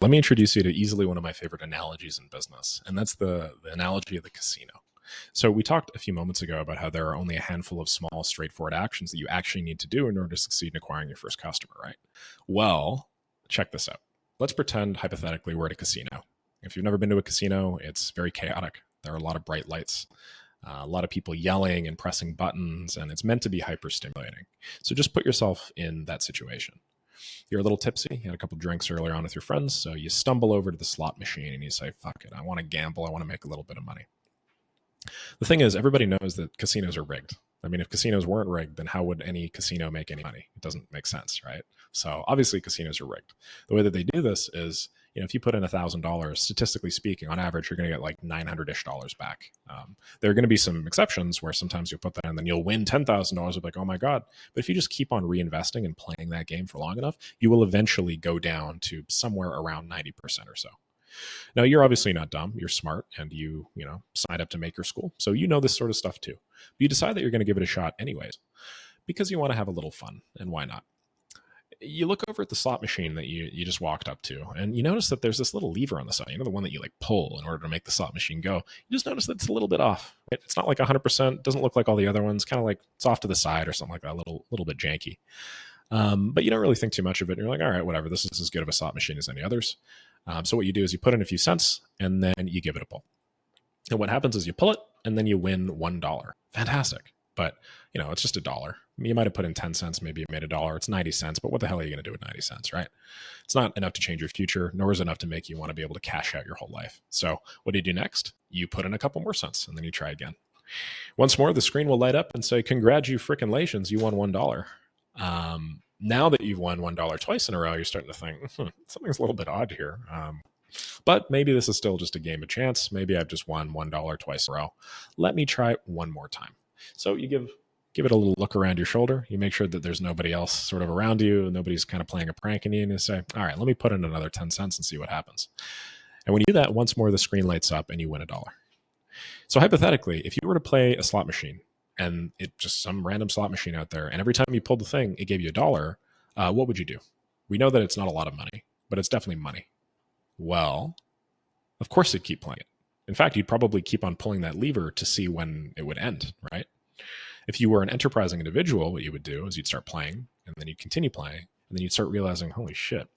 Let me introduce you to easily one of my favorite analogies in business, and that's the analogy of the casino. So we talked a few moments ago about how there are only a handful of small, straightforward actions that you actually need to do in order to succeed in acquiring your first customer, right? Well, check this out. Let's pretend hypothetically we're at a casino. If you've never been to a casino, it's very chaotic. There are a lot of bright lights, a lot of people yelling and pressing buttons, and it's meant to be hyper stimulating. So just put yourself in that situation. You're a little tipsy, you had a couple drinks earlier on with your friends, so you stumble over to the slot machine and you say, fuck it, I want to gamble, I want to make a little bit of money. The thing is, everybody knows that casinos are rigged. I mean, if casinos weren't rigged, then how would any casino make any money? It doesn't make sense, right? So obviously casinos are rigged. The way that they do this is, if you put in $1,000, statistically speaking, on average, you're going to get like $900-ish back. There are going to be some exceptions where sometimes you'll put that in and then you'll win $10,000. You'll be like, oh my God. But if you just keep on reinvesting and playing that game for long enough, you will eventually go down to somewhere around 90% or so. Now, you're obviously not dumb. You're smart, and you signed up to maker school. So you know this sort of stuff too. But you decide that you're going to give it a shot anyways because you want to have a little fun, and why not? You look over at the slot machine that you just walked up to, and you notice that there's this little lever on the side, the one that you like pull in order to make the slot machine go. You just notice that it's a little bit off. Right? It's not like 100%, doesn't look like all the other ones, kind of like it's off to the side or something like that, a little bit janky. But you don't really think too much of it. You're like, all right, whatever, this is as good of a slot machine as any others. So what you do is you put in a few cents and then you give it a pull. And what happens is you pull it and then you win $1. Fantastic. But, it's just $1. You might have put in 10 cents, maybe you made $1. It's 90 cents, but what the hell are you going to do with 90 cents, right? It's not enough to change your future, nor is it enough to make you want to be able to cash out your whole life. So what do you do next? You put in a couple more cents and then you try again. Once more, the screen will light up and say, congratulations, you won $1. Now that you've won $1 twice in a row, you're starting to think, something's a little bit odd here. But maybe this is still just a game of chance. Maybe I've just won $1 twice in a row. Let me try it one more time. So you give it a little look around your shoulder. You make sure that there's nobody else sort of around you. Nobody's kind of playing a prank on you. And you say, all right, let me put in another 10 cents and see what happens. And when you do that, once more, the screen lights up and you win $1. So hypothetically, if you were to play a slot machine, and it just some random slot machine out there, and every time you pulled the thing, it gave you $1, what would you do? We know that it's not a lot of money, but it's definitely money. Well, of course you'd keep playing it. In fact, you'd probably keep on pulling that lever to see when it would end, right? If you were an enterprising individual, what you would do is you'd start playing, and then you'd continue playing, and then you'd start realizing, holy shit,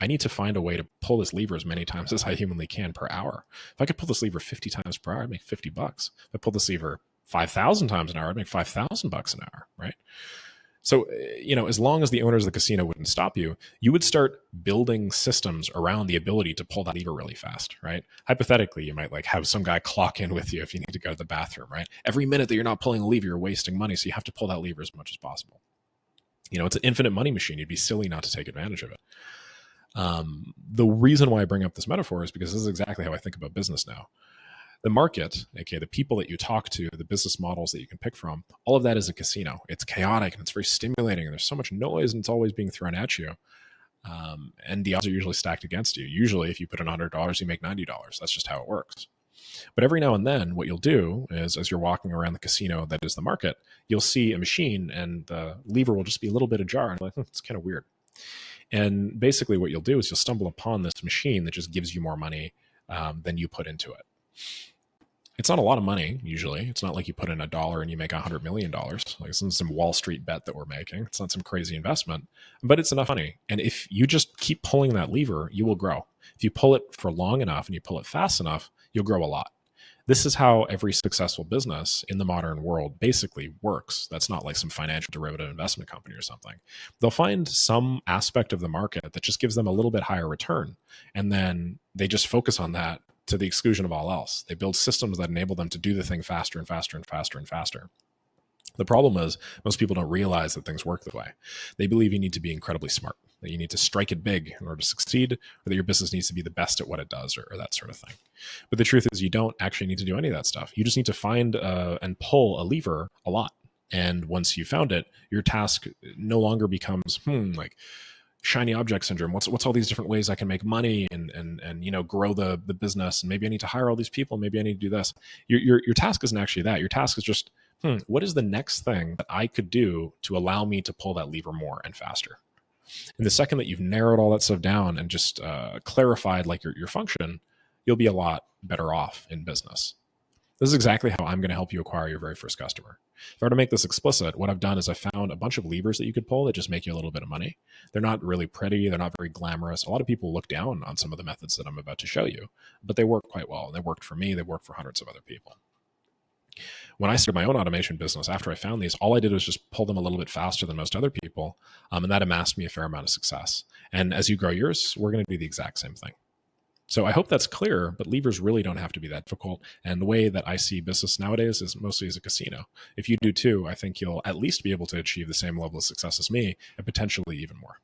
I need to find a way to pull this lever as many times as I humanly can per hour. If I could pull this lever 50 times per hour, I'd make $50. If I pull this lever 5,000 times an hour, I'd make $5,000 an hour, right? So, as long as the owners of the casino wouldn't stop you, you would start building systems around the ability to pull that lever really fast, right? Hypothetically, you might like have some guy clock in with you if you need to go to the bathroom, right? Every minute that you're not pulling a lever, you're wasting money, so you have to pull that lever as much as possible. It's an infinite money machine. You'd be silly not to take advantage of it. The reason why I bring up this metaphor is because this is exactly how I think about business now. The market, aka the people that you talk to, the business models that you can pick from, all of that is a casino. It's chaotic and it's very stimulating, and there's so much noise and it's always being thrown at you. And the odds are usually stacked against you. Usually, if you put in $100, you make $90. That's just how it works. But every now and then, what you'll do is, as you're walking around the casino that is the market, you'll see a machine and the lever will just be a little bit ajar. And like, it's kind of weird. And basically what you'll do is you'll stumble upon this machine that just gives you more money than you put into it. It's not a lot of money, usually. It's not like you put in $1 and you make $100 million. Like it's some Wall Street bet that we're making. It's not some crazy investment, but it's enough money. And if you just keep pulling that lever, you will grow. If you pull it for long enough and you pull it fast enough, you'll grow a lot. This is how every successful business in the modern world basically works. That's not like some financial derivative investment company or something. They'll find some aspect of the market that just gives them a little bit higher return. And then they just focus on that to the exclusion of all else. They build systems that enable them to do the thing faster and faster and faster and faster. The problem is most people don't realize that things work that way. They believe you need to be incredibly smart, that you need to strike it big in order to succeed, or that your business needs to be the best at what it does, or that sort of thing. But the truth is you don't actually need to do any of that stuff. You just need to find and pull a lever a lot. And once you found it, your task no longer becomes, like shiny object syndrome. What's all these different ways I can make money and grow the business, and maybe I need to hire all these people, maybe I need to do this. Your task isn't actually that. Your task is just, what is the next thing that I could do to allow me to pull that lever more and faster? And the second that you've narrowed all that stuff down and just clarified like your function, you'll be a lot better off in business. This is exactly how I'm going to help you acquire your very first customer. If I were to make this explicit, what I've done is I found a bunch of levers that you could pull that just make you a little bit of money. They're not really pretty. They're not very glamorous. A lot of people look down on some of the methods that I'm about to show you, but they work quite well. They worked for me. They worked for hundreds of other people. When I started my own automation business, after I found these, all I did was just pull them a little bit faster than most other people. And that amassed me a fair amount of success. And as you grow yours, we're going to do the exact same thing. So I hope that's clear, but levers really don't have to be that difficult. And the way that I see business nowadays is mostly as a casino. If you do too, I think you'll at least be able to achieve the same level of success as me and potentially even more.